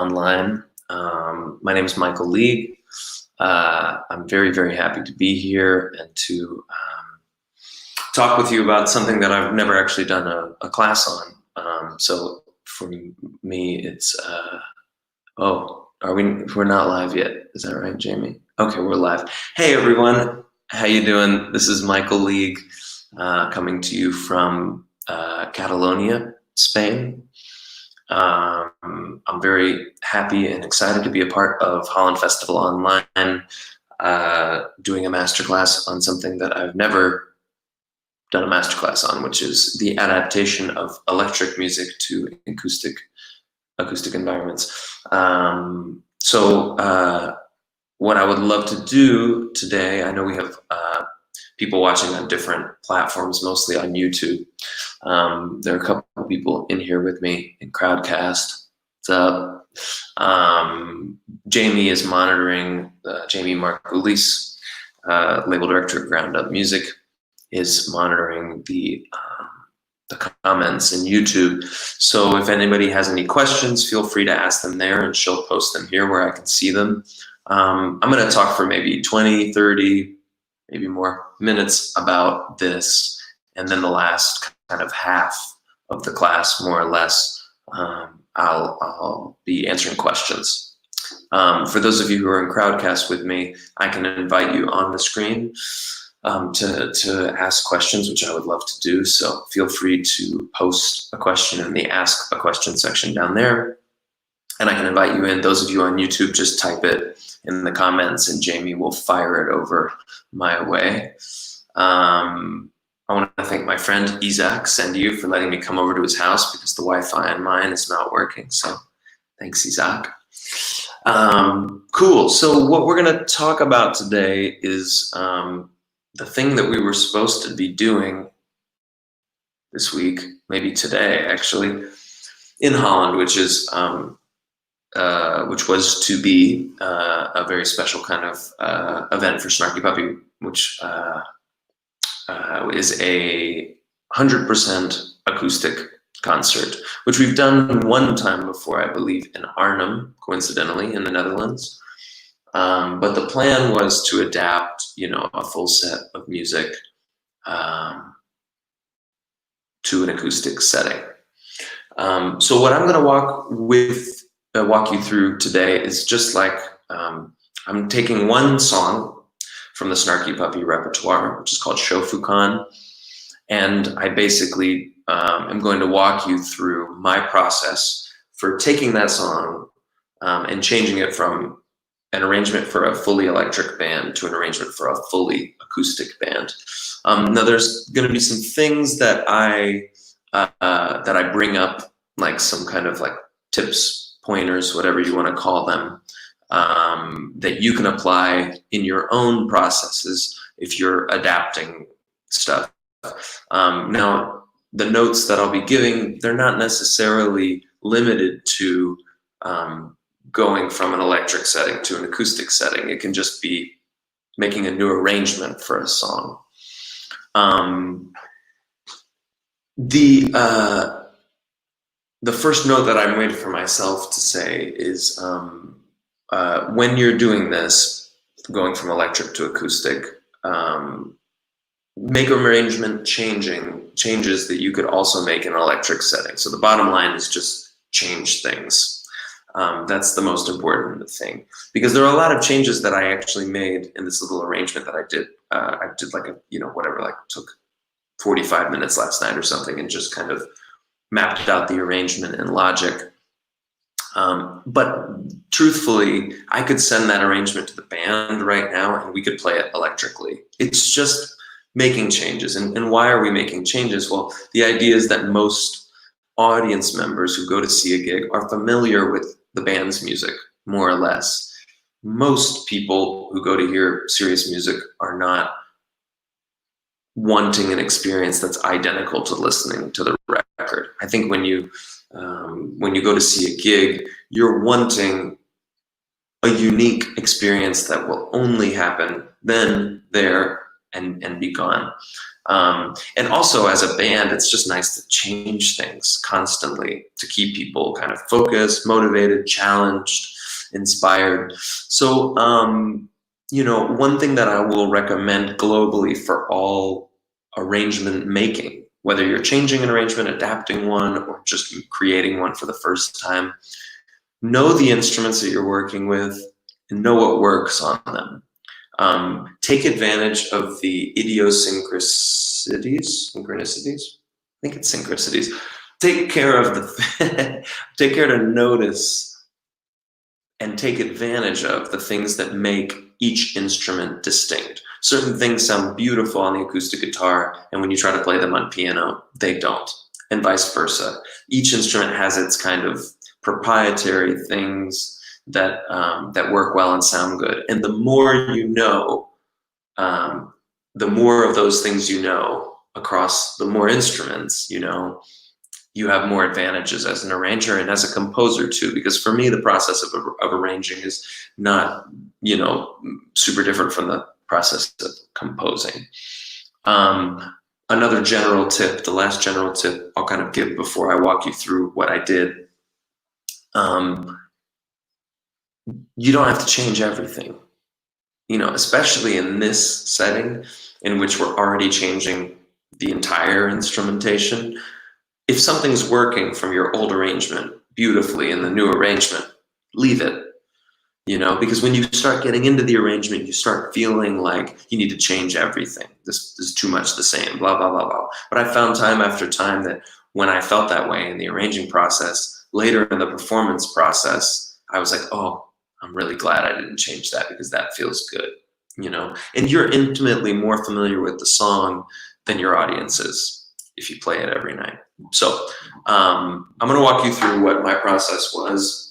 online. My name is Michael League. I'm very, very happy to be here and to talk with you about something that I've never actually done a class on. So for me, it's, we're not live yet. Is that right, Jamie? Okay, we're live. Hey everyone, how you doing? This is Michael League coming to you from Catalonia, Spain. I'm very happy and excited to be a part of Holland Festival Online, doing a masterclass on something that I've never done a masterclass on, which is the adaptation of electric music to acoustic environments. So what I would love to do today, I know we have people watching on different platforms, mostly on YouTube. There are a couple of people in here with me in Crowdcast. What's up? Jamie is monitoring, Jamie Margulies, label director of Ground Up Music, is monitoring the comments in YouTube. So if anybody has any questions, feel free to ask them there and she'll post them here where I can see them. I'm gonna talk for maybe 20, 30, maybe more minutes about this. And then the last kind of half of the class, more or less, I'll be answering questions. For those of you who are in Crowdcast with me, I can invite you on the screen to ask questions, which I would love to do. So feel free to post a question in the Ask a Question section down there. And I can invite you in. Those of you on YouTube, just type it in the comments and Jamie will fire it over my way. I want to thank my friend Isaac Sendiu for letting me come over to his house because the Wi-Fi on mine is not working. So thanks, Isaac. Cool. So what we're going to talk about today is the thing that we were supposed to be doing this week, maybe today actually, in Holland, which is which was to be a very special kind of event for Snarky Puppy, which is a 100% acoustic concert, which we've done one time before, I believe, in Arnhem, coincidentally, in the Netherlands. But the plan was to adapt, a full set of music to an acoustic setting. So what I'm going to walk you through today is just like I'm taking one song from the Snarky Puppy repertoire, which is called Shofukan, and I basically am going to walk you through my process for taking that song and changing it from an arrangement for a fully electric band to an arrangement for a fully acoustic band. Now there's going to be some things that I bring up, like some kind of like tips, pointers, whatever you want to call them, that you can apply in your own processes if you're adapting stuff. Now, the notes that I'll be giving, they're not necessarily limited to going from an electric setting to an acoustic setting. It can just be making a new arrangement for a song. The first note that I made for myself to say is when you're doing this, going from electric to acoustic, make arrangement changes that you could also make in an electric setting. So the bottom line is just change things. That's the most important thing, because there are a lot of changes that I actually made in this little arrangement that I did. I did like took 45 minutes last night or something and just kind of mapped out the arrangement in Logic. But truthfully, I could send that arrangement to the band right now and we could play it electrically. It's just making changes. And why are we making changes? Well, the idea is that most audience members who go to see a gig are familiar with the band's music, more or less. Most people who go to hear serious music are not wanting an experience that's identical to listening to the record. I think when you go to see a gig, you're wanting a unique experience that will only happen then, there, and be gone. And also as a band, it's just nice to change things constantly to keep people kind of focused, motivated, challenged, inspired. So, one thing that I will recommend globally for all arrangement making, whether you're changing an arrangement, adapting one, or just creating one for the first time, know the instruments that you're working with and know what works on them. Take advantage of the synchronicities. I think it's synchronicities. Take care to notice and take advantage of the things that make each instrument distinct. Certain things sound beautiful on the acoustic guitar, and when you try to play them on piano, they don't, and vice versa. Each instrument has its kind of proprietary things that work well and sound good. And the more you know, the more of those things you know across the more instruments you know, you have more advantages as an arranger and as a composer too, because for me, the process of arranging is not, super different from the process of composing. Another general tip, the last general tip I'll kind of give before I walk you through what I did. You don't have to change everything, especially in this setting in which we're already changing the entire instrumentation. If something's working from your old arrangement beautifully in the new arrangement, leave it, because when you start getting into the arrangement, you start feeling like you need to change everything. This is too much the same, blah, blah, blah, blah. But I found time after time that when I felt that way in the arranging process, later in the performance process, I was like, oh, I'm really glad I didn't change that because that feels good, And you're intimately more familiar with the song than your audience is if you play it every night. So I'm going to walk you through what my process was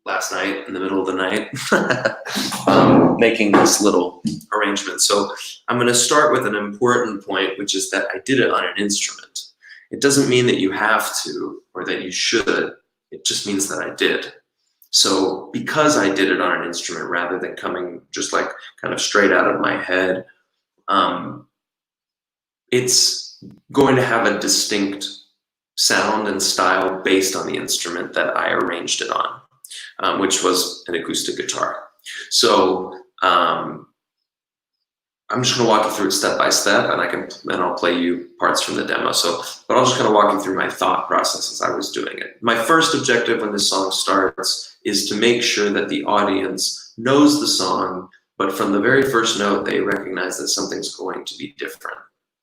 last night in the middle of the night, making this little arrangement. So I'm going to start with an important point, which is that I did it on an instrument. It doesn't mean that you have to or that you should. It just means that I did. So because I did it on an instrument rather than coming just like kind of straight out of my head, it's going to have a distinct sound and style based on the instrument that I arranged it on, which was an acoustic guitar. So I'm just going to walk you through it step by step, and I'll play you parts from the demo. But I'll just kind of walk you through my thought process as I was doing it. My first objective when this song starts is to make sure that the audience knows the song, but from the very first note, they recognize that something's going to be different.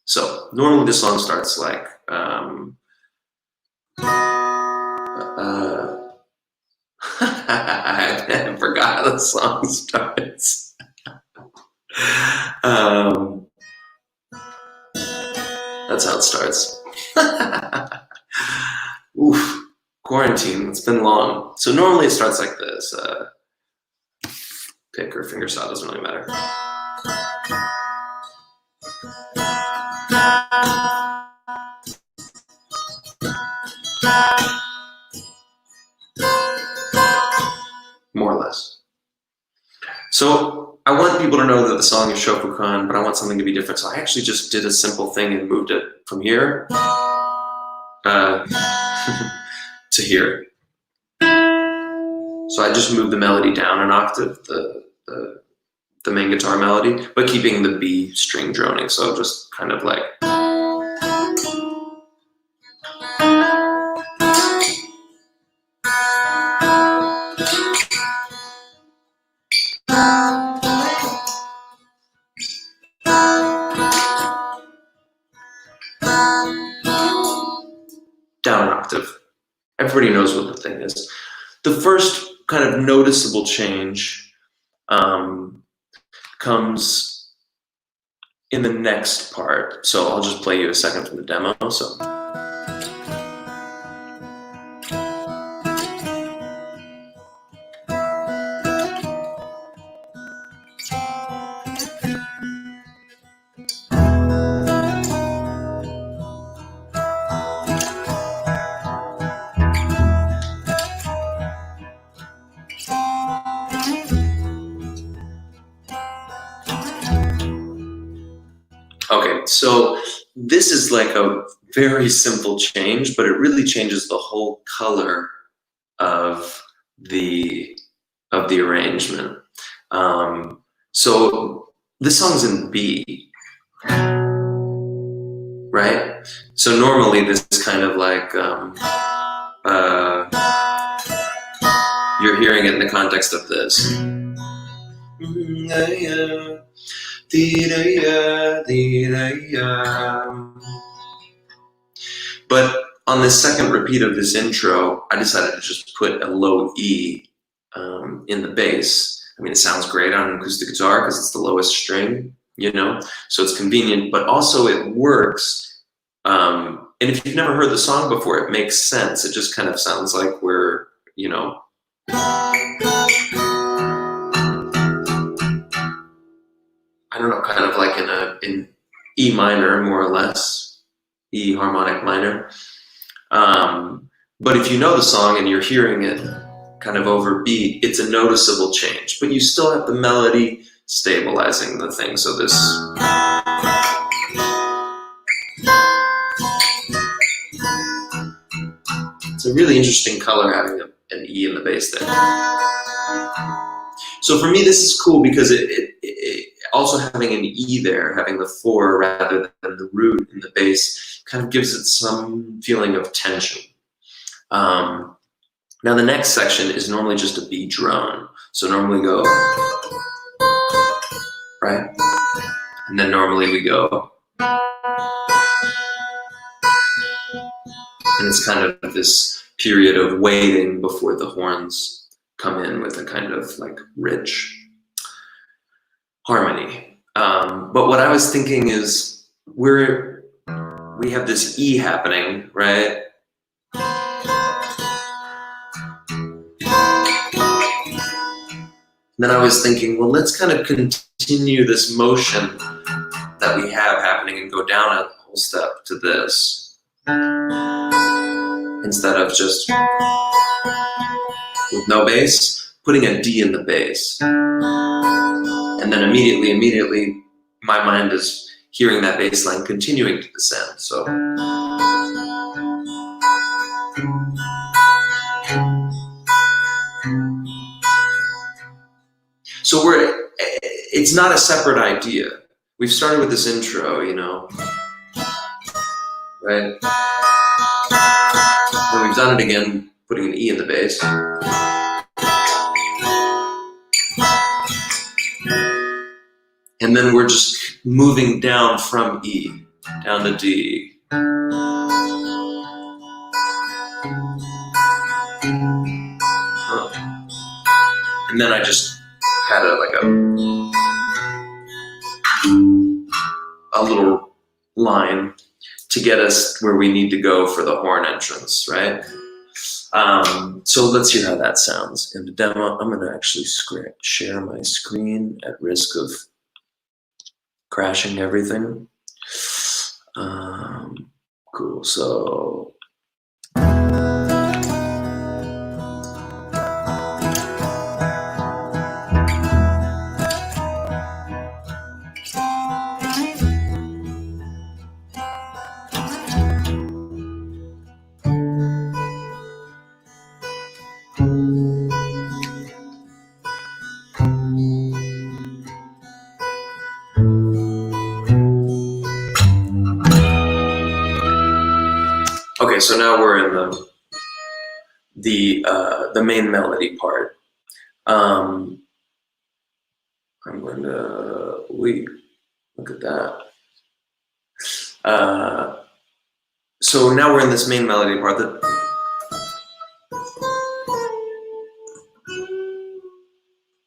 So normally the song starts like, I forgot how the song starts. That's how it starts. Oof, quarantine, it's been long. So normally it starts like this. Pick or finger saw, doesn't really matter. More or less. So I want people to know that the song is Shofukan, but I want something to be different. So I actually just did a simple thing and moved it from here to here. So I just moved the melody down an octave, the main guitar melody, but keeping the B string droning. So just kind of like. Down an octave. Everybody knows what the thing is. The first kind of noticeable change comes in the next part. So I'll just play you a second from the demo. So. Okay, so this is like a very simple change, but it really changes the whole color of the arrangement. So this song's in B, right? So normally this is kind of like you're hearing it in the context of this. But on the second repeat of this intro, I decided to just put a low E in the bass. I mean, it sounds great on an acoustic guitar because it's the lowest string, you know, so it's convenient, but also it works. And if you've never heard the song before, it makes sense. It just kind of sounds like we're, you know, I don't know, kind of like in E minor, more or less, E harmonic minor. But if you know the song and you're hearing it kind of over B, it's a noticeable change, but you still have the melody stabilizing the thing. So this, it's a really interesting color having an E in the bass there. So for me, this is cool because it also having an E there, having the 4 rather than the root in the bass, kind of gives it some feeling of tension. Now the next section is normally just a B drone. So normally we go, right? And then normally we go. And it's kind of this period of waiting before the horns come in with a kind of like rich harmony. But what I was thinking is we have this E happening, right? Then I was thinking, well, let's kind of continue this motion that we have happening and go down a whole step to this. Instead of just with no bass, putting a D in the bass. And then immediately, my mind is hearing that bass line continuing to descend. So. So it's not a separate idea. We've started with this intro, you know, right? And we've done it again, putting an E in the bass. And then we're just moving down from E, down to D. And then I just had a little line to get us where we need to go for the horn entrance, right? So let's hear how that sounds. In the demo, I'm gonna actually share my screen at risk of crashing everything. Cool, so. Okay, so now we're in the main melody part. I'm going to look at that. So now we're in this main melody part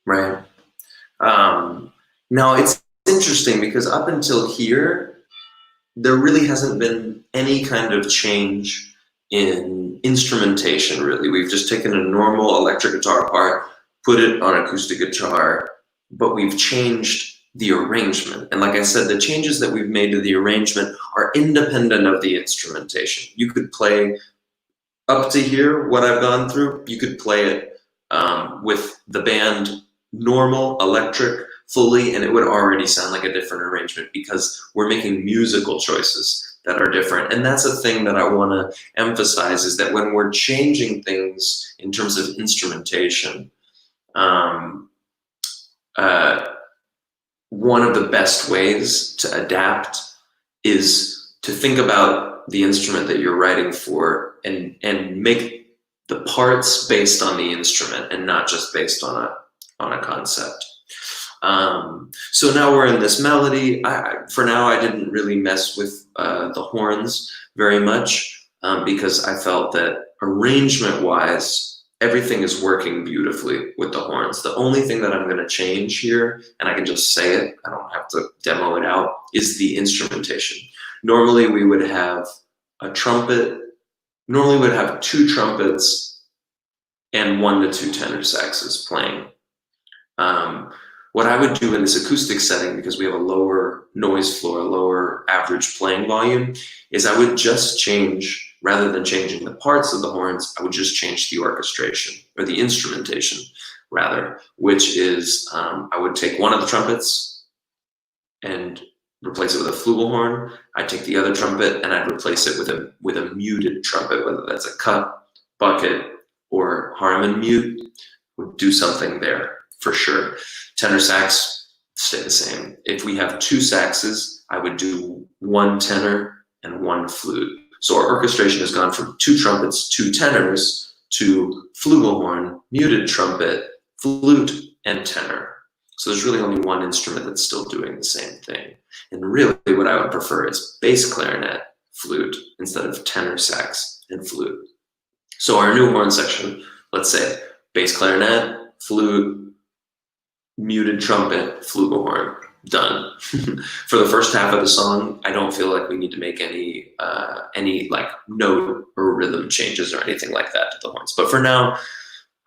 right? Now it's interesting because up until here, there really hasn't been any kind of change in instrumentation, really. We've just taken a normal electric guitar part, put it on acoustic guitar, but we've changed the arrangement. And like I said, the changes that we've made to the arrangement are independent of the instrumentation. You could play up to here, what I've gone through, you could play it with the band normal electric fully, and it would already sound like a different arrangement because we're making musical choices that are different. And that's a thing that I want to emphasize, is that when we're changing things in terms of instrumentation, one of the best ways to adapt is to think about the instrument that you're writing for and make the parts based on the instrument and not just based on a concept. So now we're in this melody. For now, I didn't really mess with the horns very much because I felt that arrangement-wise, everything is working beautifully with the horns. The only thing that I'm going to change here, and I can just say it, I don't have to demo it out, is the instrumentation. Normally we would have a trumpet, normally we'd have 2 trumpets and 1 to 2 tenor saxes playing. What I would do in this acoustic setting, because we have a lower noise floor, a lower average playing volume, is I would just change, rather than changing the parts of the horns, I would just change the orchestration, or the instrumentation rather, which is I would take one of the trumpets and replace it with a flugelhorn. I'd take the other trumpet and I'd replace it with a muted trumpet, whether that's a cut, bucket, or Harmon mute. Would do something there for sure. Tenor sax, stay the same. If we have 2 saxes, I would do 1 tenor and 1 flute. So our orchestration has gone from 2 trumpets, 2 tenors, to flugelhorn, muted trumpet, flute, and tenor. So there's really only 1 instrument that's still doing the same thing. And really what I would prefer is bass clarinet, flute, instead of tenor sax and flute. So our new horn section, let's say bass clarinet, flute, muted trumpet, flugelhorn, done. For the first half of the song, I don't feel like we need to make any like note or rhythm changes or anything like that to the horns. But for now,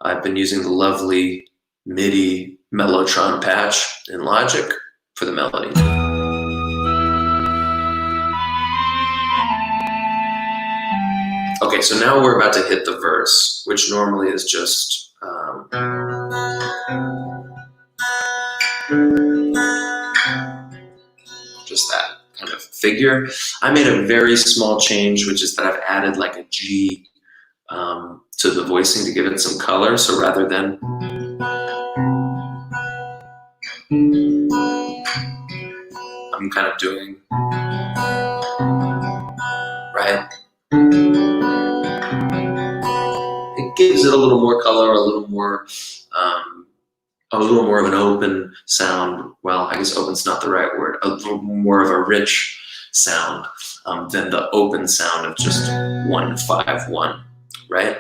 I've been using the lovely MIDI Mellotron patch in Logic for the melody. Okay, so now we're about to hit the verse, which normally is just that kind of figure. I made a very small change, which is that I've added like a G to the voicing to give it some color. So rather than I'm kind of doing, right? It gives it a little more color, a little more of an open sound. Well, I guess open's not the right word. A little more of a rich sound than the open sound of just 1-5-1, right?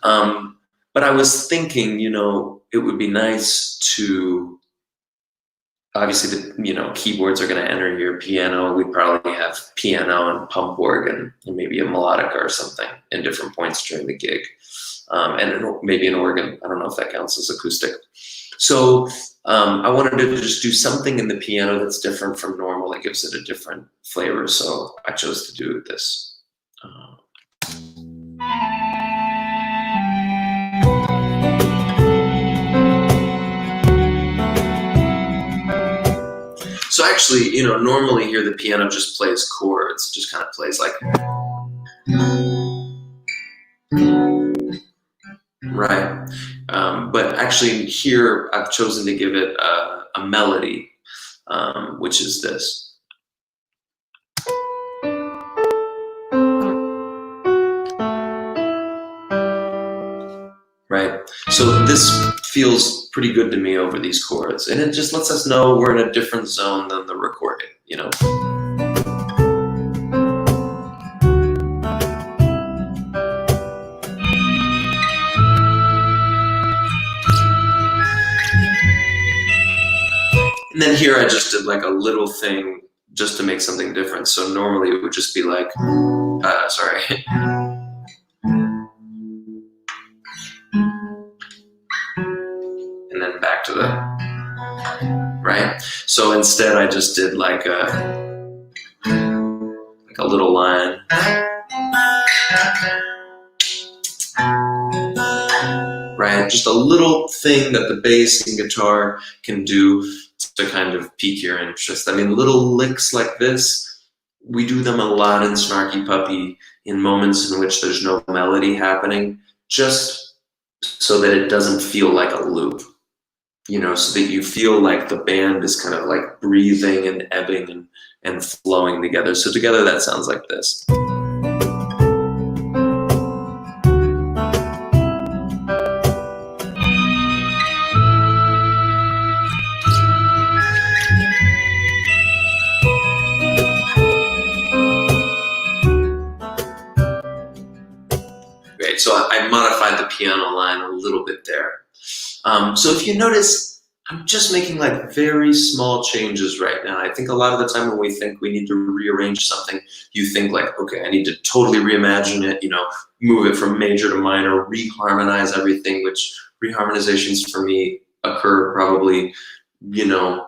But I was thinking, it would be nice to, obviously the keyboards are going to enter your piano. We'd probably have piano and pump organ and maybe a melodica or something in different points during the gig, and maybe an organ. I don't know if that counts as acoustic. So I wanted to just do something in the piano that's different from normal, that gives it a different flavor. So I chose to do this. So actually, normally here the piano just plays chords, just kind of plays like, right? But actually here I've chosen to give it a melody, which is this. Right? So this feels pretty good to me over these chords, and it just lets us know we're in a different zone than the recording, And then here I just did like a little thing just to make something different. So normally it would just be like, sorry. And then back to the, right? So instead I just did like a little line. Right? Just a little thing that the bass and guitar can do to kind of pique your interest. I mean, little licks like this, we do them a lot in Snarky Puppy in moments in which there's no melody happening, just so that it doesn't feel like a loop, you know, so that you feel like the band is kind of like breathing and ebbing and flowing together. So together that sounds like this. Great, so I modified the piano line a little bit there. So if you notice, I'm just making like very small changes right now. I think a lot of the time when we think we need to rearrange something, you think like, okay, I need to totally reimagine it, you know, move it from major to minor, reharmonize everything, which reharmonizations for me occur probably, you know,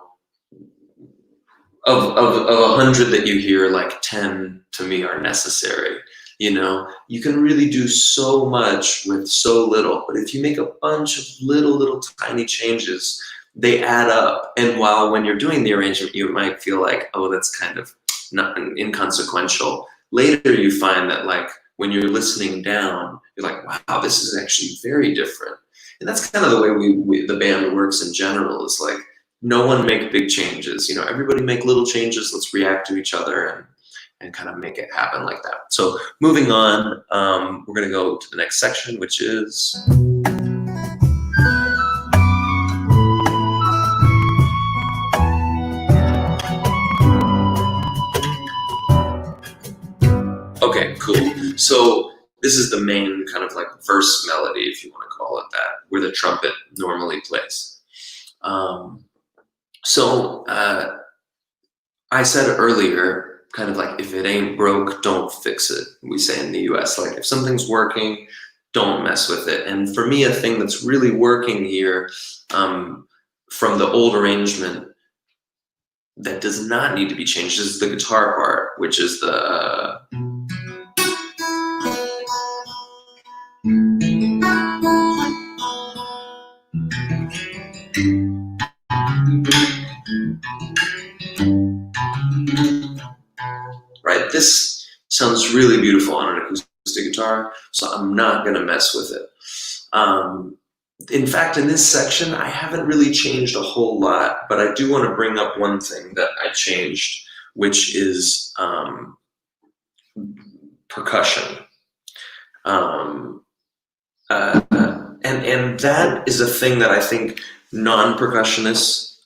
of 100 that you hear, like 10 to me are necessary. You know, you can really do so much with so little, but if you make a bunch of little tiny changes, they add up. And while when you're doing the arrangement, you might feel like, oh, that's kind of not inconsequential. Later, you find that like when you're listening down, you're like, wow, this is actually very different. And that's kind of the way the band works in general, is like, no one make big changes. You know, everybody make little changes. Let's react to each other and kind of make it happen like that. So moving on, we're gonna go to the next section, which is okay, cool. So this is the main kind of like verse melody, if you want to call it that, where the trumpet normally plays. I said earlier, kind of like, if it ain't broke, don't fix it. We say in the US, like if something's working, don't mess with it. And for me, a thing that's really working here from the old arrangement that does not need to be changed is the guitar part, which is the right? This sounds really beautiful on an acoustic guitar, so I'm not gonna mess with it. In fact, in this section, I haven't really changed a whole lot, but I do want to bring up one thing that I changed, which is percussion. And that is a thing that I think non-percussionists,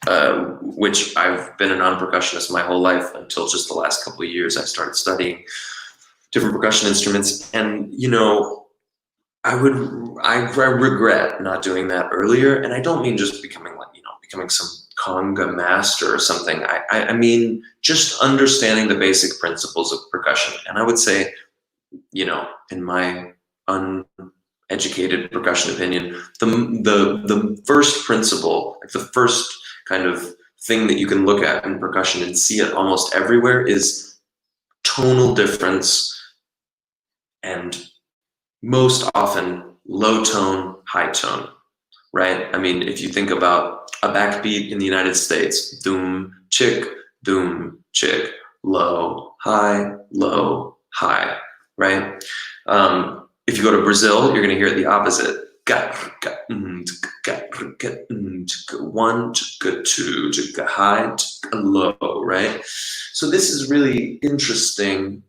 which I've been a non-percussionist my whole life until just the last couple of years. I started studying different percussion instruments, and you know, I regret not doing that earlier. And I don't mean just becoming like, you know, becoming some conga master or something. I mean just understanding the basic principles of percussion. And I would say, you know, in my uneducated percussion opinion, the first principle, like the first kind of thing that you can look at in percussion and see it almost everywhere, is tonal difference, and most often low tone, high tone, right? I mean, if you think about a backbeat in the United States, doom, chick, low, high, right? If you go to Brazil, you're gonna hear it the opposite. One, two, high, low, right? So this is really interesting,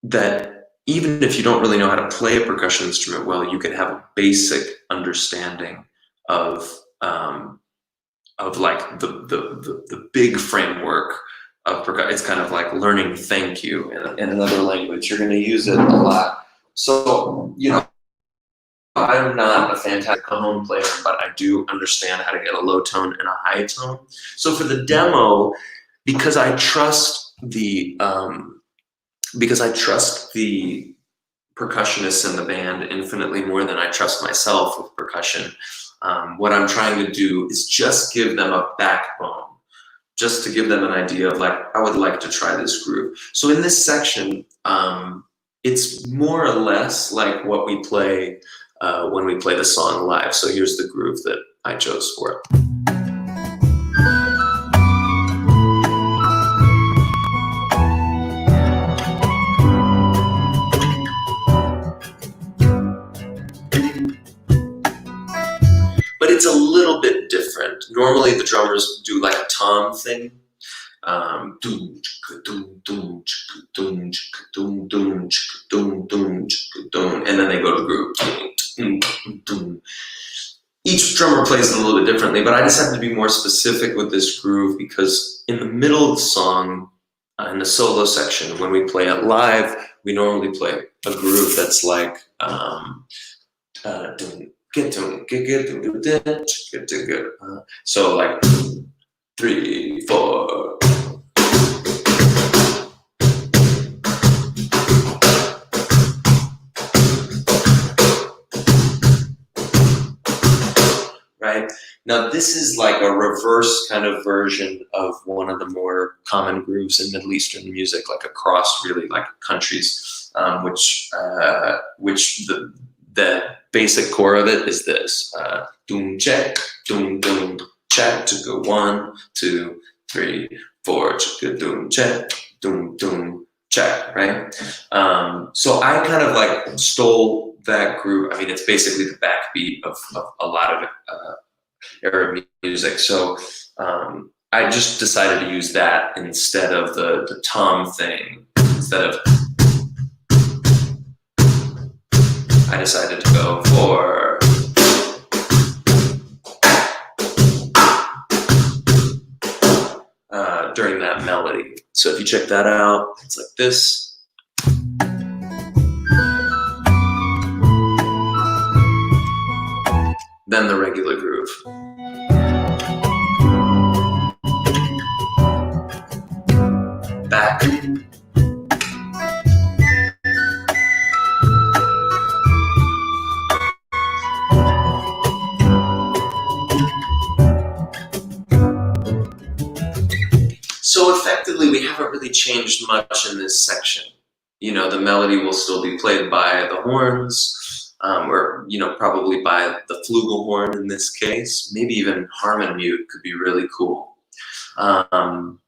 that even if you don't really know how to play a percussion instrument well, you can have a basic understanding of like the big framework of percussion. It's kind of like learning thank you in another language. You're going to use it a lot. So, you know, I'm not a fantastic cajon player, but I do understand how to get a low tone and a high tone. So for the demo, because I trust the percussionists in the band infinitely more than I trust myself with percussion, what I'm trying to do is just give them a backbone, just to give them an idea of like, I would like to try this groove. So in this section, it's more or less like what we play when we play the song live. So here's the groove that I chose for it. little bit different. Normally the drummers do like a tom thing. And then they go to the groove. Each drummer plays it a little bit differently, but I decided to be more specific with this groove because in the middle of the song, in the solo section, when we play it live, we normally play a groove that's like so like 3, 4. Right? Now this is like a reverse kind of version of one of the more common grooves in Middle Eastern music, like across really like countries, which the basic core of it is this: doom check, doom check to go 1, 2, 3, 4, doom check, doom check, right? So I kind of like stole that groove. I mean, it's basically the backbeat of a lot of Arab music. So I just decided to use that instead of the tom thing. I decided to go for during that melody. So if you check that out, it's like this. Then the regular groove. Back. So effectively, we haven't really changed much in this section. You know, the melody will still be played by the horns, or, you know, probably by the flugelhorn in this case. Maybe even harmonium could be really cool. And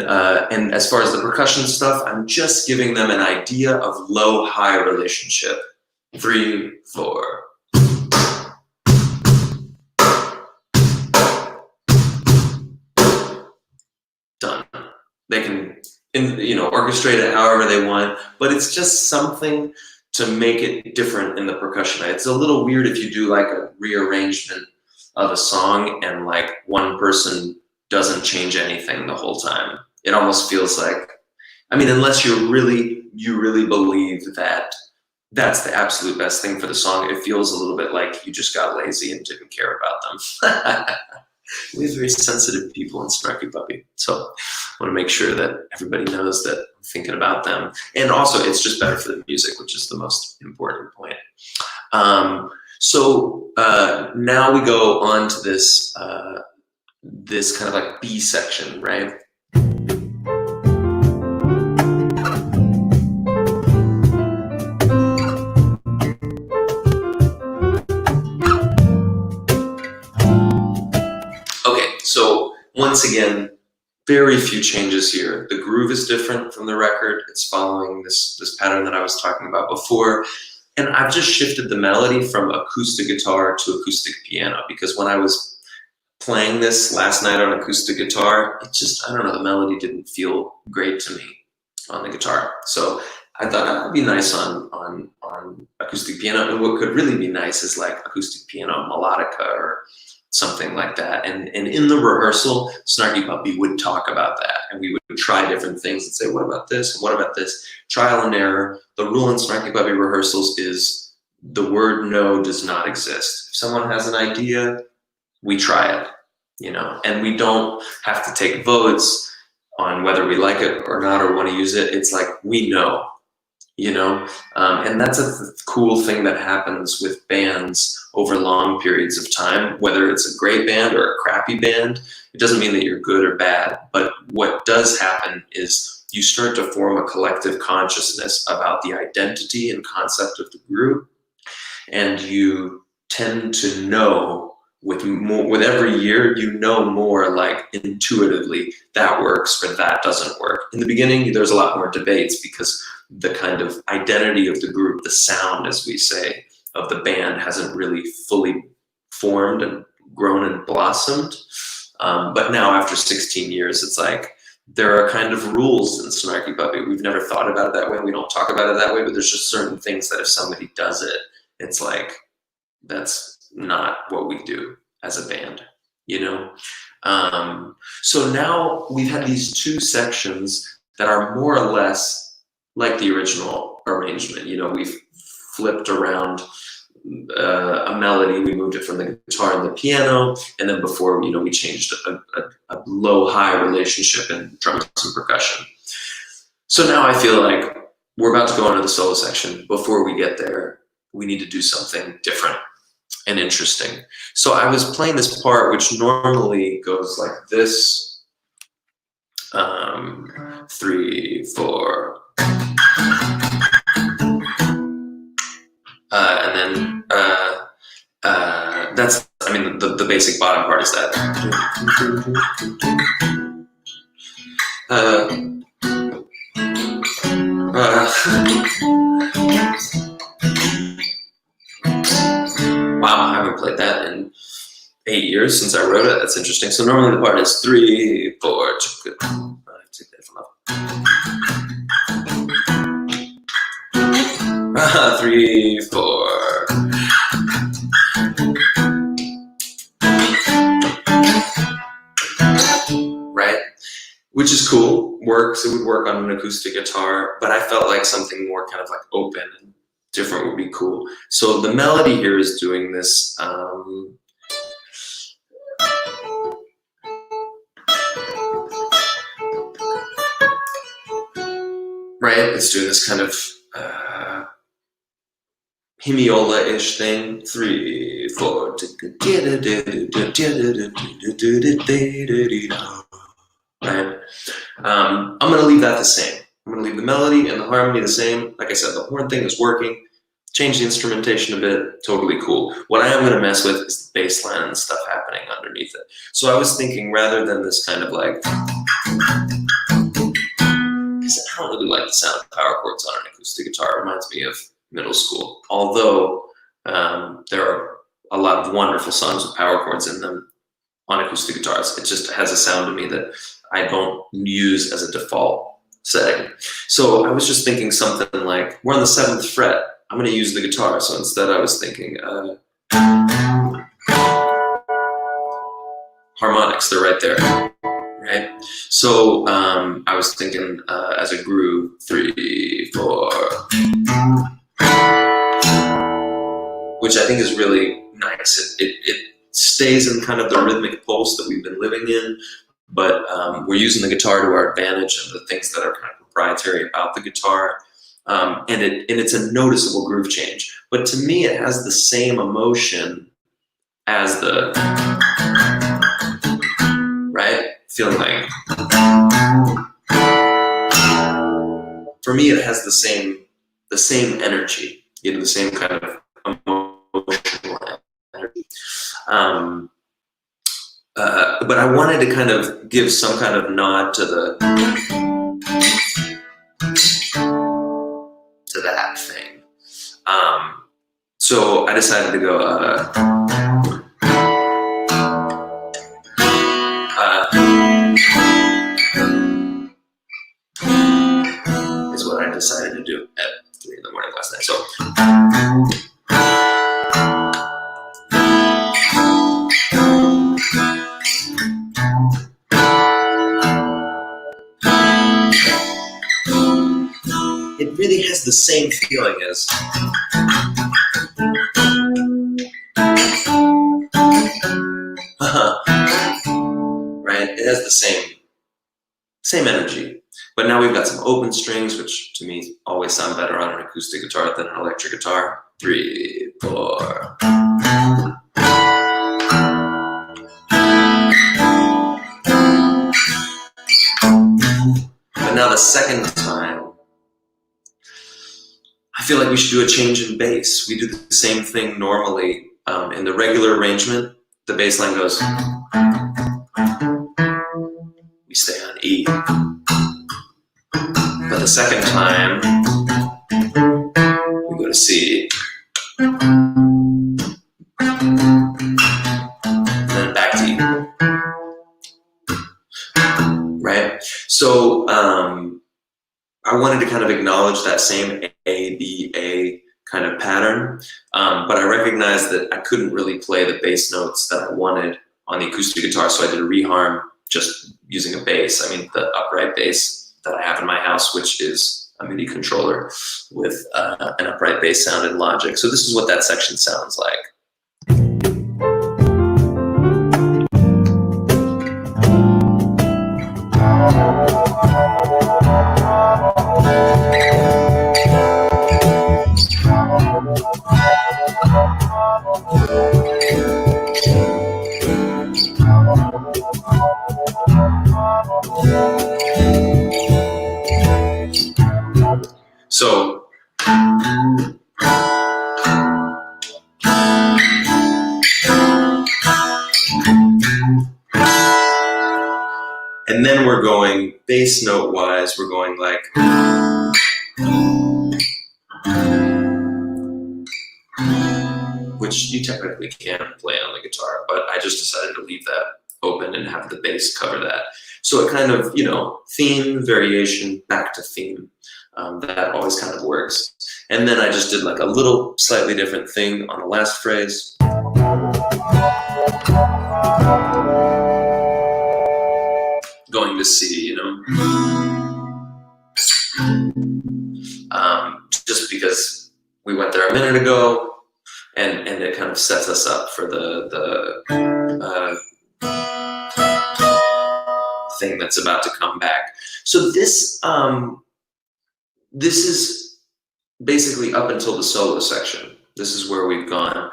as far as the percussion stuff, I'm just giving them an idea of low-high relationship. 3, 4. Done. They can, orchestrate it however they want, but it's just something to make it different in the percussion. It's a little weird if you do like a rearrangement of a song and like one person doesn't change anything the whole time. It almost feels like, I mean, unless you really believe that that's the absolute best thing for the song, it feels a little bit like you just got lazy and didn't care about them. We have very sensitive people in Snarky Puppy, so I want to make sure that everybody knows that I'm thinking about them. And also, it's just better for the music, which is the most important point. So now we go on to this this kind of like B section, right? So once again, very few changes here. The groove is different from the record. It's following this pattern that I was talking about before. And I've just shifted the melody from acoustic guitar to acoustic piano, because when I was playing this last night on acoustic guitar, it just, I don't know, the melody didn't feel great to me on the guitar. So I thought that would be nice on acoustic piano. And what could really be nice is like acoustic piano melodica or something like that. And in the rehearsal, Snarky Puppy would talk about that, and we would try different things and say, what about this? And what about this? Trial and error. The rule in Snarky Puppy rehearsals is the word no does not exist. If someone has an idea, we try it, and we don't have to take votes on whether we like it or not or want to use it. It's like, we know. And that's a cool thing that happens with bands over long periods of time, whether it's a great band or a crappy band. It doesn't mean that you're good or bad, but what does happen is you start to form a collective consciousness about the identity and concept of the group, and you tend to know with every year, more like intuitively that works or that doesn't work. In the beginning, there's a lot more debates because the kind of identity of the group, the sound, as we say, of the band hasn't really fully formed and grown and blossomed. But now after 16 years, it's like, there are kind of rules in Snarky Puppy. We've never thought about it that way. We don't talk about it that way, but there's just certain things that if somebody does it, it's like, that's not what we do as a band, you know? So now we've had these two sections that are more or less like the original arrangement. You know, we've flipped around a melody, we moved it from the guitar and the piano, and then before, you know, we changed a low-high relationship in drums and percussion. So now I feel like we're about to go into the solo section. Before we get there, we need to do something different and interesting. So I was playing this part, which normally goes like this, 3, 4, and then that's, I mean, the basic bottom part is that. Wow, I haven't played that in 8 years since I wrote it. That's interesting. So normally the part is 3, 4. Take that from up. 3, 4. Right? Which is cool. Works. It would work on an acoustic guitar, but I felt like something more kind of like open and different would be cool. So the melody here is doing this. Right? It's doing this kind of hemiola-ish thing. 3, 4. Right? I'm going to leave that the same. I'm going to leave the melody and the harmony the same. Like I said, the horn thing is working. Change the instrumentation a bit. Totally cool. What I am going to mess with is the bass line and the stuff happening underneath it. So I was thinking, rather than this kind of like, because I don't really like the sound of power chords on an acoustic guitar. It reminds me of middle school. Although there are a lot of wonderful songs with power chords in them on acoustic guitars. It just has a sound to me that I don't use as a default setting. So I was just thinking something like, we're on the 7th fret. I'm going to use the guitar. So instead I was thinking harmonics, they're right there. Right? So I was thinking as a groove, 3, 4, which I think is really nice. It stays in kind of the rhythmic pulse that we've been living in, but we're using the guitar to our advantage and the things that are kind of proprietary about the guitar. And it's a noticeable groove change. But to me, it has the same emotion as the, right? Feeling like, for me, it has the same energy, you know, the same kind of emotional energy. But I wanted to kind of give some kind of nod to that thing. So I decided to go is what I decided to do at 3 in the morning last night. So it really has the same feeling as right? It has the same energy. But now we've got some open strings, which to me always sound better on an acoustic guitar than an electric guitar. 3, 4. But now the second time, I feel like we should do a change in bass. We do the same thing normally in the regular arrangement. The bass line goes, we stay on E. But the second time, we go to C. right? So I wanted to kind of acknowledge that same A, B, A kind of pattern, but I recognized that I couldn't really play the bass notes that I wanted on the acoustic guitar, so I did a reharm just using a bass. I mean, the upright bass that I have in my house, which is a MIDI controller with an upright bass sound in Logic. So this is what that section sounds like. So and then we're going bass note wise, we're going like which you technically can play on the guitar, but I just decided to leave that open and have the bass cover that. So it kind of, you know, theme, variation, back to theme. That always kind of works. And then I just did like a little slightly different thing on the last phrase. Going to C, you know. Just because we went there a minute ago, and it kind of sets us up for the thing that's about to come back. So this is basically up until the solo section. This is where we've gone.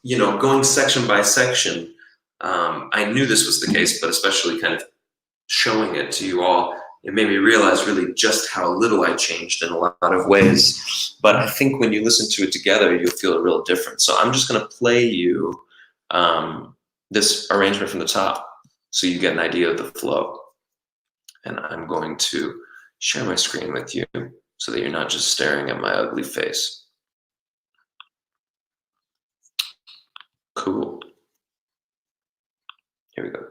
You know, going section by section, I knew this was the case, but especially kind of showing it to you all, it made me realize really just how little I changed in a lot of ways. But I think when you listen to it together, you'll feel a real difference. So I'm just going to play you this arrangement from the top so you get an idea of the flow. And I'm going to share my screen with you so that you're not just staring at my ugly face. Cool. Here we go.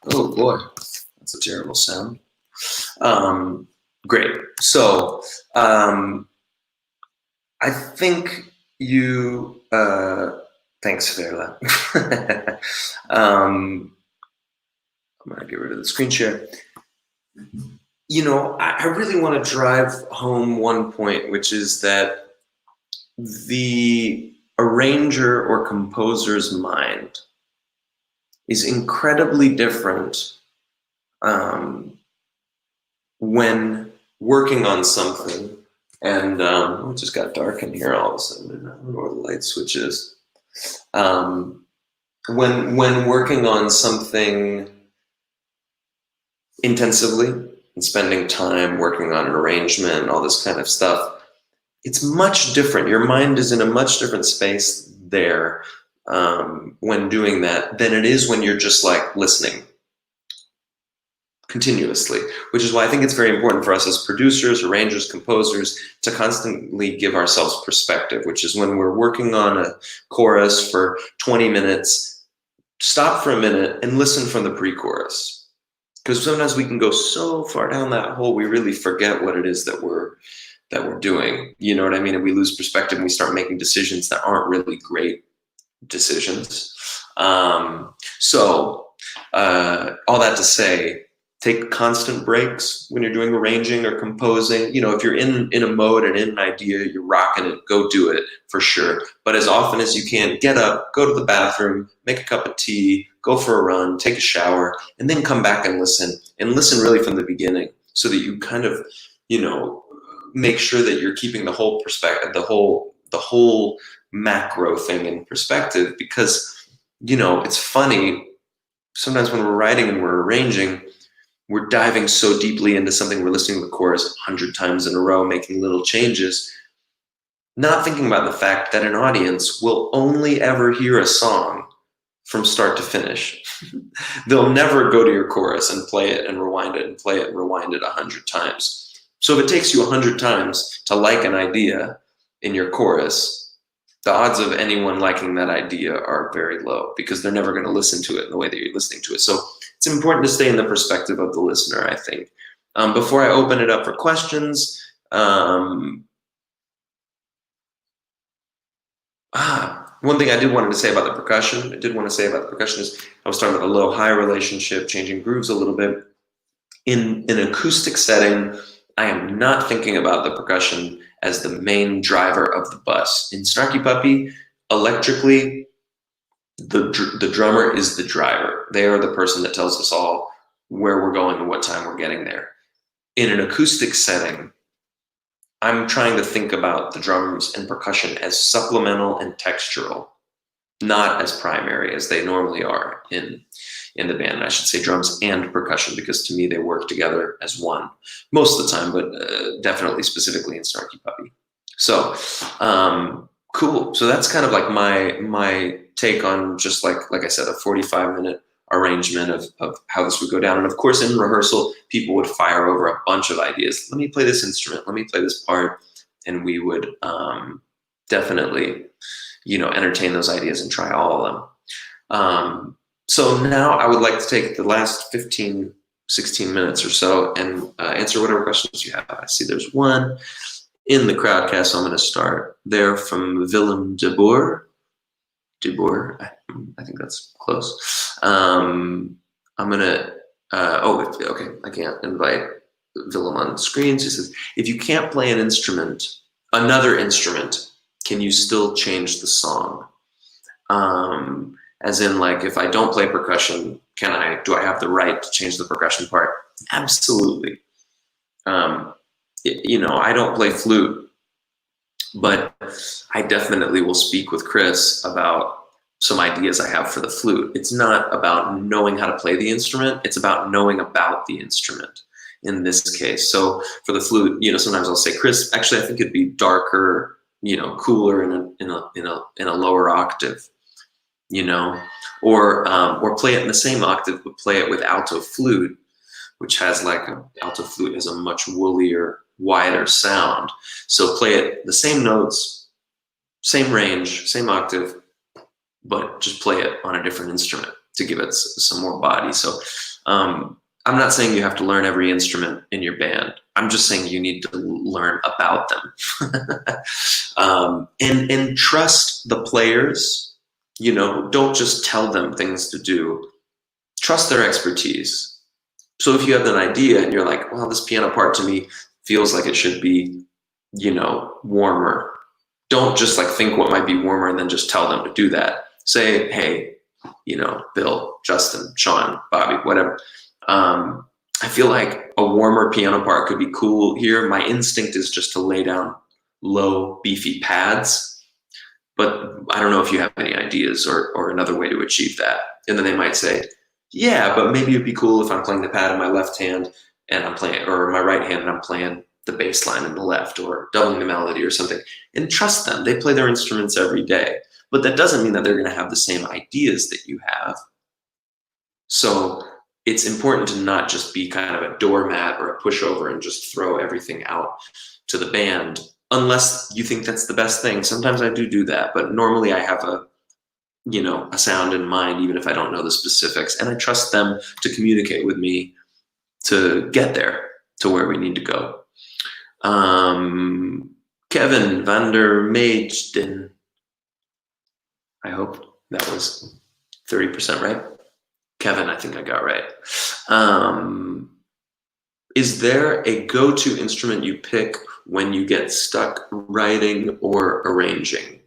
Oh boy, that's a terrible sound. Great. So I think you, thanks, Verla. I'm gonna get rid of the screen share. I really want to drive home one point, which is that the arranger or composer's mind is incredibly different when working on something. And it just got dark in here all of a sudden. I don't know where the light switch is. When working on something intensively and spending time working on an arrangement and all this kind of stuff, it's much different. Your mind is in a much different space there when doing that than it is when you're just like listening continuously, which is why I think it's very important for us as producers, arrangers, composers to constantly give ourselves perspective, which is when we're working on a chorus for 20 minutes, stop for a minute and listen from the pre-chorus. Because sometimes we can go so far down that hole, we really forget what it is that we're doing. You know what I mean? And we lose perspective and we start making decisions that aren't really great decisions. So all that to say, take constant breaks when you're doing arranging or composing. If you're in a mode and in an idea, you're rocking it, go do it for sure. But as often as you can, get up, go to the bathroom, make a cup of tea, go for a run, take a shower, and then come back and listen really from the beginning so that you kind of, make sure that you're keeping the whole perspective, the whole macro thing in perspective, because, it's funny. Sometimes when we're writing and we're arranging, we're diving so deeply into something, we're listening to the chorus 100 times in a row, making little changes, not thinking about the fact that an audience will only ever hear a song from start to finish. They'll never go to your chorus and play it and rewind it and play it and rewind it 100 times. So if it takes you 100 times to like an idea in your chorus, the odds of anyone liking that idea are very low because they're never going to listen to it in the way that you're listening to it. So it's important to stay in the perspective of the listener, I think. Before I open it up for questions, one thing I wanted to say about the percussion is I was talking about the low-high relationship, changing grooves a little bit. In an acoustic setting, I am not thinking about the percussion as the main driver of the bus. In Snarky Puppy, electrically, the drummer is the driver. They are the person that tells us all where we're going and what time we're getting there. In an acoustic setting, I'm trying to think about the drums and percussion as supplemental and textural, not as primary as they normally are in the band. And I should say drums and percussion because to me they work together as one most of the time, but definitely specifically in Snarky Puppy. So cool. So that's kind of like my take on just like I said, a 45-minute arrangement of how this would go down. And of course, in rehearsal, people would fire over a bunch of ideas. Let me play this instrument. Let me play this part. And we would definitely, entertain those ideas and try all of them. So now I would like to take the last 15, 16 minutes or so and answer whatever questions you have. I see there's one in the crowdcast, so I'm going to start there from Willem de Boer. I think that's close. I'm going to, okay, I can't invite Willem on screen. So he says, if you can't play another instrument, can you still change the song? As in, like, if I don't play percussion, do I have the right to change the percussion part? Absolutely. I don't play flute, but I definitely will speak with Chris about some ideas I have for the flute. It's not about knowing how to play the instrument. It's about knowing about the instrument in this case. So for the flute, sometimes I'll say, Chris, actually, I think it'd be darker, cooler in a lower octave, or play it in the same octave, but play it with alto flute, which has alto flute has a much woollier, wider sound. So play it the same notes, same range, same octave, but just play it on a different instrument to give it some more body. So I'm not saying you have to learn every instrument in your band. I'm just saying you need to learn about them. And trust the players. Don't just tell them things to do. Trust their expertise. So if you have an idea and you're like, well, this piano part to me feels like it should be, warmer. Don't just like think what might be warmer and then just tell them to do that. Say, hey, Bill, Justin, Sean, Bobby, whatever. I feel like a warmer piano part could be cool here. My instinct is just to lay down low, beefy pads, but I don't know if you have any ideas or another way to achieve that. And then they might say, yeah, but maybe it'd be cool if I'm playing the pad in my left hand and I'm playing, or my right hand and I'm playing the bass line in the left, or doubling the melody or something. And trust them, they play their instruments every day. But that doesn't mean that they're going to have the same ideas that you have. So it's important to not just be kind of a doormat or a pushover and just throw everything out to the band, unless you think that's the best thing. Sometimes I do that, but normally I have a sound in mind, even if I don't know the specifics, and I trust them to communicate with me to get there to where we need to go. Kevin van der Meijden. I hope that was 30% right. Kevin, I think I got right. Is there a go-to instrument you pick when you get stuck writing or arranging?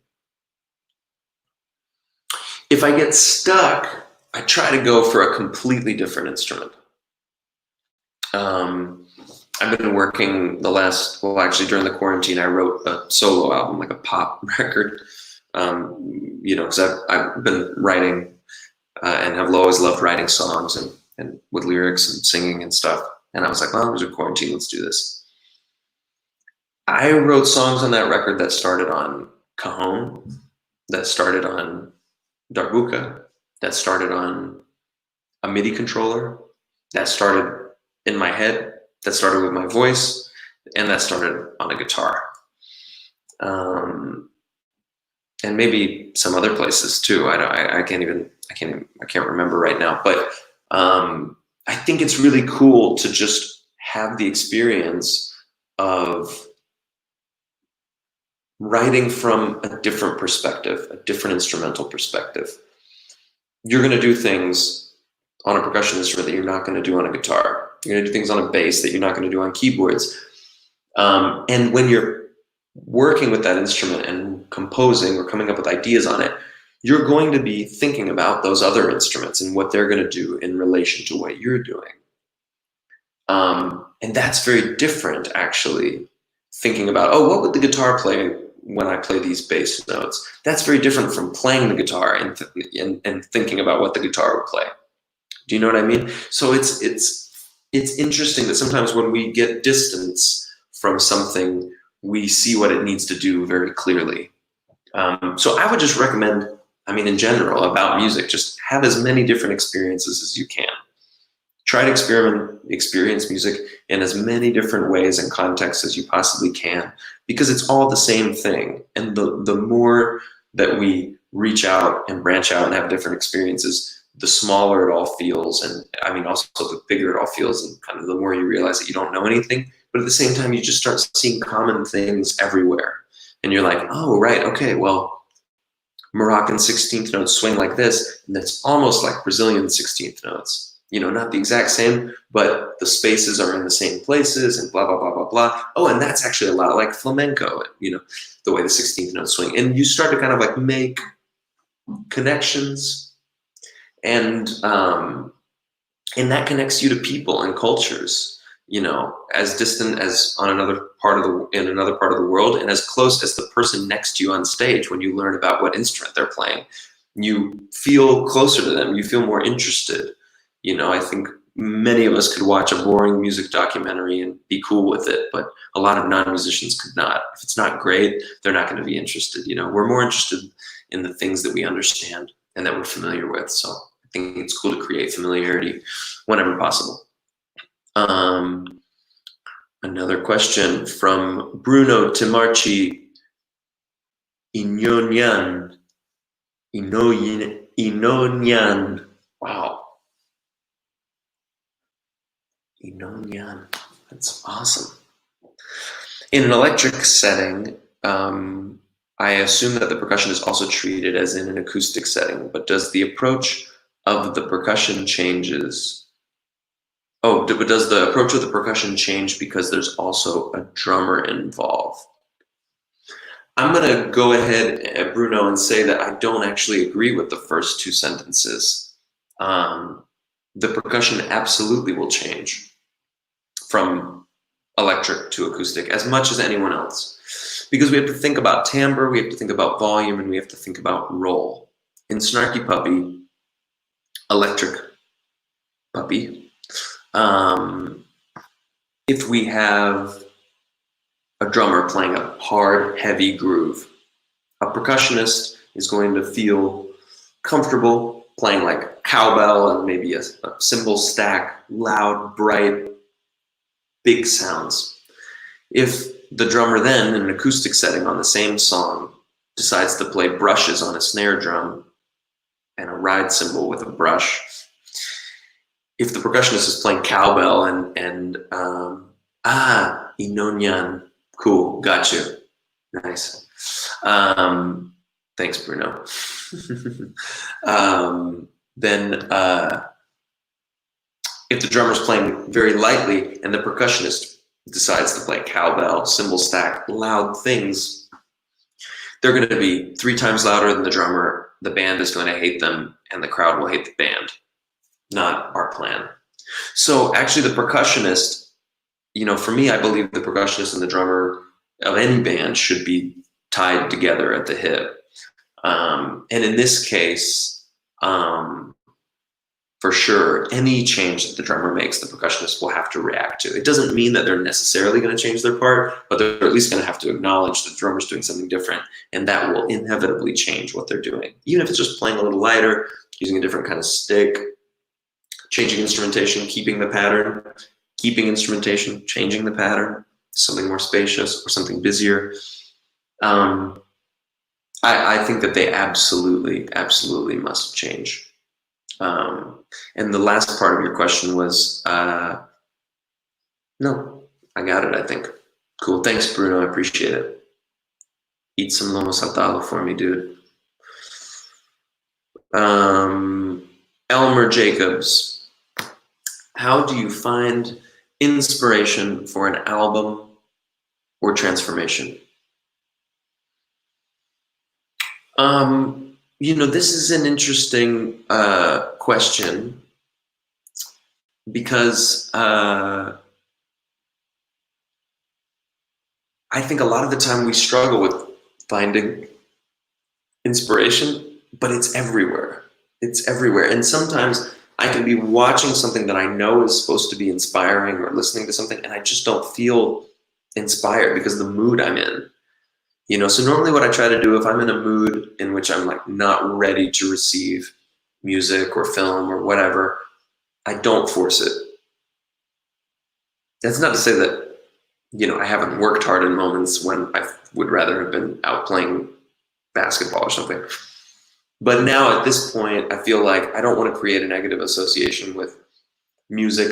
If I get stuck, I try to go for a completely different instrument. I've been working during the quarantine, I wrote a solo album, like a pop record, because I've been writing and have always loved writing songs and with lyrics and singing and stuff. And I was like, well, there's a quarantine, let's do this. I wrote songs on that record that started on cajon, that started on darbuka, that started on a MIDI controller, that started in my head, that started with my voice, and that started on a guitar. And maybe some other places too. I can't remember right now, but I think it's really cool to just have the experience of writing from a different perspective, a different instrumental perspective. You're going to do things on a percussion instrument that you're not going to do on a guitar. You're going to do things on a bass that you're not going to do on keyboards. And when you're working with that instrument and composing or coming up with ideas on it, you're going to be thinking about those other instruments and what they're going to do in relation to what you're doing. And that's very different, actually, thinking about, what would the guitar play when I play these bass notes? That's very different from playing the guitar and thinking about what the guitar would play. Do you know what I mean? So it's interesting that sometimes when we get distance from something, we see what it needs to do very clearly. So I would just recommend, in general, about music, just have as many different experiences as you can. Try to experience music in as many different ways and contexts as you possibly can, because it's all the same thing. And the more that we reach out and branch out and have different experiences, the smaller it all feels. And also the bigger it all feels, and kind of the more you realize that you don't know anything. But at the same time, you just start seeing common things everywhere. And you're like, oh, right, okay, well, Moroccan 16th notes swing like this, and that's almost like Brazilian 16th notes. Not the exact same, but the spaces are in the same places and blah, blah, blah, blah, blah. Oh, and that's actually a lot like flamenco, the way the 16th notes swing. And you start to kind of like make connections, and that connects you to people and cultures, as distant as in another part of the world, and as close as the person next to you on stage. When you learn about what instrument they're playing, you feel closer to them, you feel more interested. I think many of us could watch a boring music documentary and be cool with it, but a lot of non-musicians could not. If it's not great, they're not going to be interested. We're more interested in the things that we understand and that we're familiar with. So I think it's cool to create familiarity whenever possible. Another question from Bruno Timarchi Inonyan. Wow. Inonyan. That's awesome. In an electric setting, I assume that the percussion is also treated as in an acoustic setting, but does the approach of the percussion changes Oh, but does the approach of the percussion change because there's also a drummer involved? I'm going to go ahead, Bruno, and say that I don't actually agree with the first two sentences. The percussion absolutely will change from electric to acoustic as much as anyone else, because we have to think about timbre, we have to think about volume, and we have to think about role. In Snarky Puppy, electric puppy, if we have a drummer playing a hard, heavy groove, a percussionist is going to feel comfortable playing like cowbell and maybe a cymbal stack, loud, bright, big sounds. If the drummer then, in an acoustic setting on the same song, decides to play brushes on a snare drum and a ride cymbal with a brush, if the percussionist is playing cowbell and inonyan, cool, got you, nice. Thanks, Bruno. Then if the drummer's playing very lightly and the percussionist decides to play cowbell, cymbal stack, loud things, they're going to be 3 times louder than the drummer. The band is going to hate them, and the crowd will hate the band. Not our plan. So actually the percussionist, for me, I believe the percussionist and the drummer of any band should be tied together at the hip. And in this case, for sure, any change that the drummer makes, the percussionist will have to react to. It doesn't mean that they're necessarily going to change their part, but they're at least going to have to acknowledge that the drummer's doing something different, and that will inevitably change what they're doing. Even if it's just playing a little lighter, using a different kind of stick, changing instrumentation, keeping the pattern, keeping instrumentation, changing the pattern, something more spacious or something busier. I think that they absolutely, absolutely must change. And the last part of your question was, no, I got it, I think. Cool, thanks, Bruno, I appreciate it. Eat some lomo saltado for me, dude. Elmer Jacobs, how do you find inspiration for an album or transformation? This is an interesting question, because I think a lot of the time we struggle with finding inspiration, but it's everywhere. It's everywhere. And sometimes I can be watching something that I know is supposed to be inspiring, or listening to something, and I just don't feel inspired because of the mood I'm in. So normally what I try to do, if I'm in a mood in which I'm like not ready to receive music or film or whatever, I don't force it. That's not to say that, I haven't worked hard in moments when I would rather have been out playing basketball or something. But now at this point, I feel like I don't want to create a negative association with music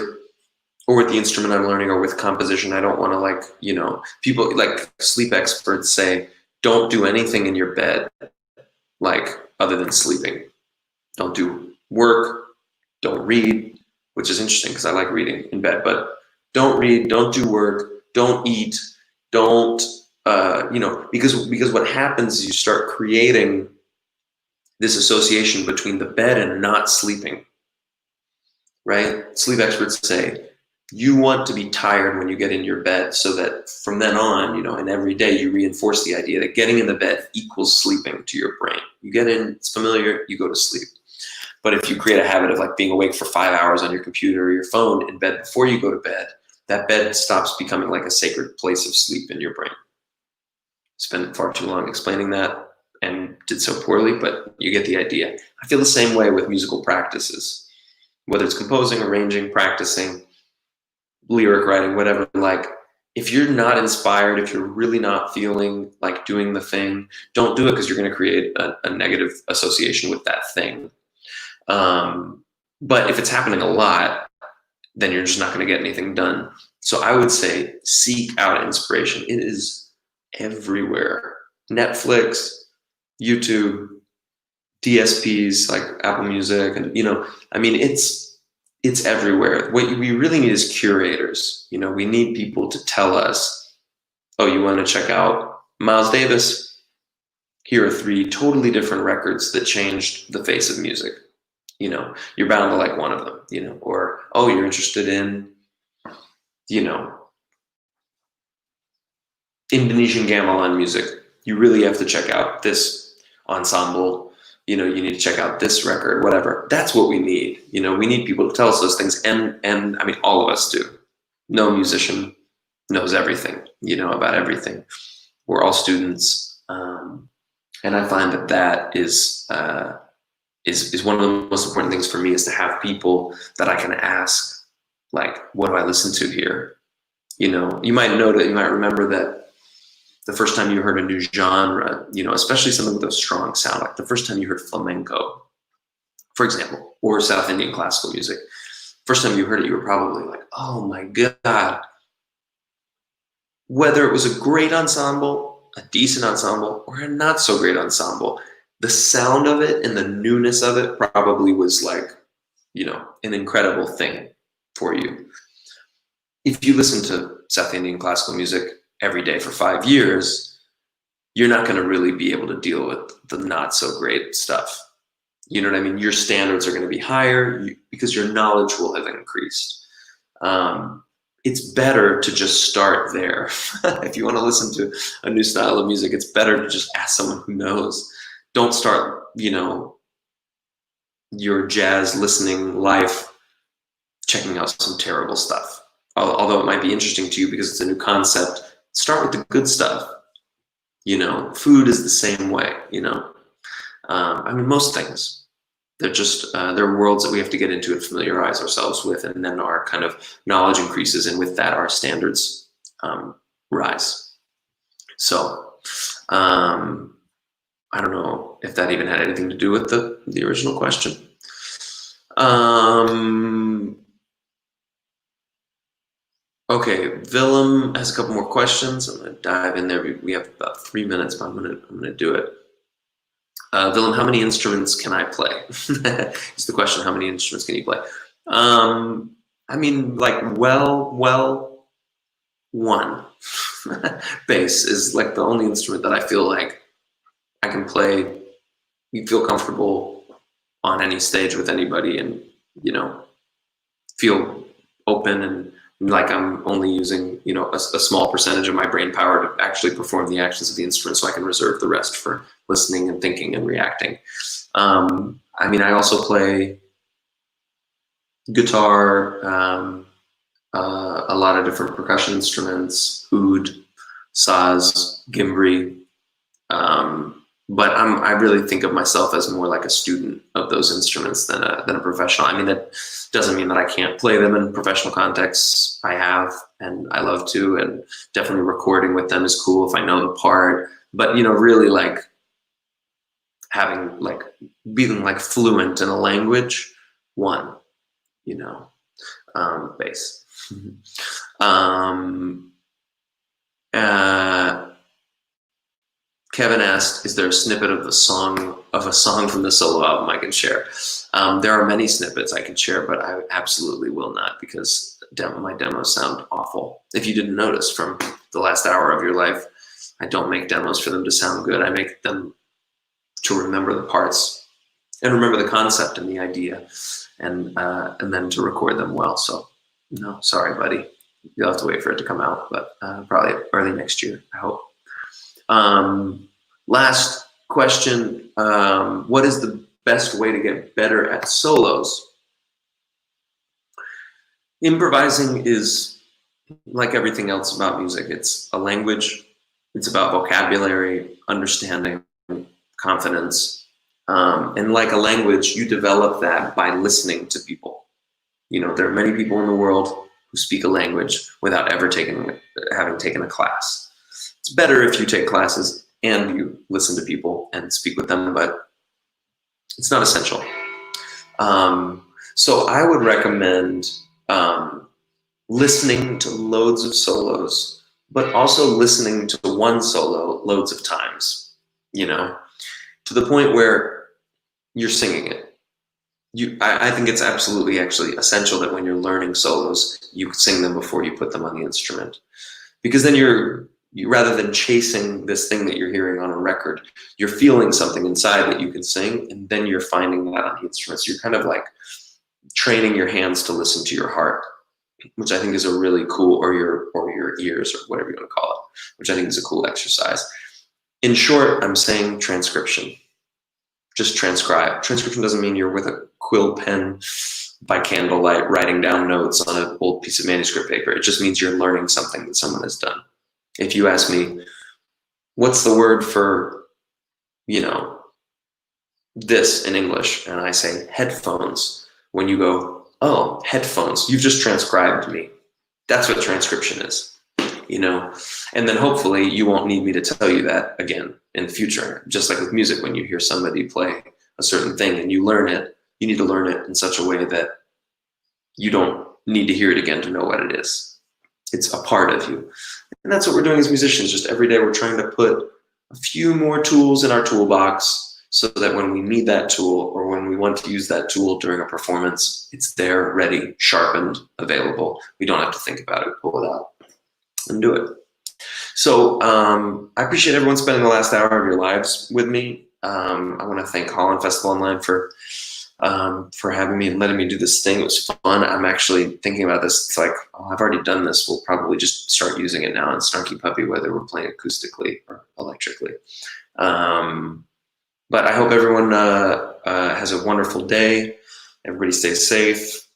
or with the instrument I'm learning or with composition. I don't want to people like sleep experts say, don't do anything in your bed, other than sleeping. Don't do work, don't read, which is interesting because I like reading in bed, but don't read, don't do work, don't eat, don't, because what happens is you start creating this association between the bed and not sleeping, right? Sleep experts say, you want to be tired when you get in your bed so that from then on, and every day you reinforce the idea that getting in the bed equals sleeping to your brain. You get in, it's familiar, you go to sleep. But if you create a habit of being awake for 5 hours on your computer or your phone in bed before you go to bed, that bed stops becoming like a sacred place of sleep in your brain. Spent far too long explaining that and did so poorly, but you get the idea. I feel the same way with musical practices, whether it's composing, arranging, practicing, lyric writing, whatever. If you're not inspired, if you're really not feeling like doing the thing, don't do it, because you're going to create a negative association with that thing. But if it's happening a lot, then you're just not going to get anything done. So I would say seek out inspiration. It is everywhere. Netflix, YouTube, DSPs like Apple Music, and it's everywhere. What we really need is curators. You know, we need people to tell us, oh, you want to check out Miles Davis? Here are 3 totally different records that changed the face of music. You know, you're bound to like one of them, you know, or, oh, you're interested in, you know, Indonesian gamelan music. You really have to check out this ensemble. You know, you need to check out this record, whatever. That's what we need. You know, we need people to tell us those things. And I mean, all of us do. No musician knows everything, you know, about everything. We're all students. And I find that is one of the most important things for me, is to have people that I can ask, like, what do I listen to here? You know, you might remember that the first time you heard a new genre, you know, especially something with a strong sound, like the first time you heard flamenco, for example, or South Indian classical music, first time you heard it, you were probably like, oh my God. Whether it was a great ensemble, a decent ensemble, or a not so great ensemble, the sound of it and the newness of it probably was like, you know, an incredible thing for you. If you listen to South Indian classical music every day for 5 years, you're not going to really be able to deal with the not so great stuff. You know what I mean? Your standards are going to be higher because your knowledge will have increased. It's better to just start there. If you want to listen to a new style of music, it's better to just ask someone who knows. Don't start, you know, your jazz listening life checking out some terrible stuff. Although it might be interesting to you because it's a new concept, start with the good stuff. You know, food is the same way, you know. I mean, most things. They're just, they're worlds that we have to get into and familiarize ourselves with, and then our kind of knowledge increases, and with that, our standards rise. So, I don't know if that even had anything to do with the original question. Okay, Willem has a couple more questions. I'm going to dive in there. We have about 3 minutes, but I'm going to do it. Willem, how many instruments can I play? It's the question. How many instruments can you play? I mean, like, well, one. Bass is like the only instrument that I feel like I can play. You feel comfortable on any stage with anybody, and, you know, feel open and like I'm only using, you know, a small percentage of my brain power to actually perform the actions of the instrument, so I can reserve the rest for listening and thinking and reacting. I mean, I also play guitar, a lot of different percussion instruments, oud, saz, gimbri, but I really think of myself as more like a student of those instruments than a professional. I mean, that doesn't mean that I can't play them in professional contexts. I have, and I love to, and definitely recording with them is cool if I know the part. But, you know, really, like, having, like, being like fluent in a language, one, you know, bass. Kevin asked, is there a snippet of a song from the solo album I can share? There are many snippets I can share, but I absolutely will not, because my demos sound awful. If you didn't notice from the last hour of your life, I don't make demos for them to sound good. I make them to remember the parts and remember the concept and the idea, and then to record them well. So, no, sorry, buddy. You'll have to wait for it to come out, but probably early next year, I hope. Last question, what is the best way to get better at solos? Improvising is like everything else about music. It's a language. It's about vocabulary, understanding, confidence. And like a language, you develop that by listening to people. You know, there are many people in the world who speak a language without ever having taken a class. It's better if you take classes and you listen to people and speak with them, but it's not essential. So I would recommend listening to loads of solos, but also listening to one solo loads of times, you know, to the point where you're singing it. I think it's absolutely actually essential that when you're learning solos, you sing them before you put them on the instrument. Because then you rather than chasing this thing that you're hearing on a record, you're feeling something inside that you can sing, and then you're finding that on the instrument. So you're kind of like training your hands to listen to your heart, which I think is a really cool, or your ears, or whatever you want to call it, which I think is a cool exercise. In short, I'm saying transcription. Just transcribe. Transcription doesn't mean you're with a quill pen by candlelight writing down notes on an old piece of manuscript paper. It just means you're learning something that someone has done. If you ask me, what's the word for, this in English, and I say headphones, when you go, oh, headphones, you've just transcribed me. That's what transcription is. And then hopefully you won't need me to tell you that again in the future. Just like with music, when you hear somebody play a certain thing and you learn it, you need to learn it in such a way that you don't need to hear it again to know what it is. It's a part of you. And that's what we're doing as musicians. Just every day we're trying to put a few more tools in our toolbox so that when we need that tool, or when we want to use that tool during a performance, it's there, ready, sharpened, available. We don't have to think about it, pull it out, and do it. So I appreciate everyone spending the last hour of your lives with me. I want to thank Holland Festival Online for having me and letting me do this thing. It was fun. I'm actually thinking about this. It's like, oh, I've already done this. We'll probably just start using it now in Snarky Puppy, whether we're playing acoustically or electrically. But I hope everyone has a wonderful day. Everybody stays safe,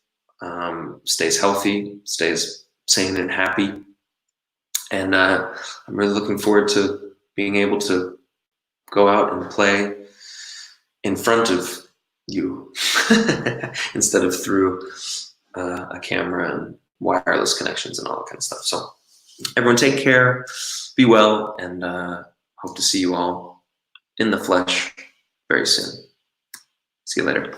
stays healthy, stays sane and happy. And I'm really looking forward to being able to go out and play in front of you instead of through a camera and wireless connections and all that kind of stuff. So everyone take care, be well, and hope to see you all in the flesh very soon. See you later.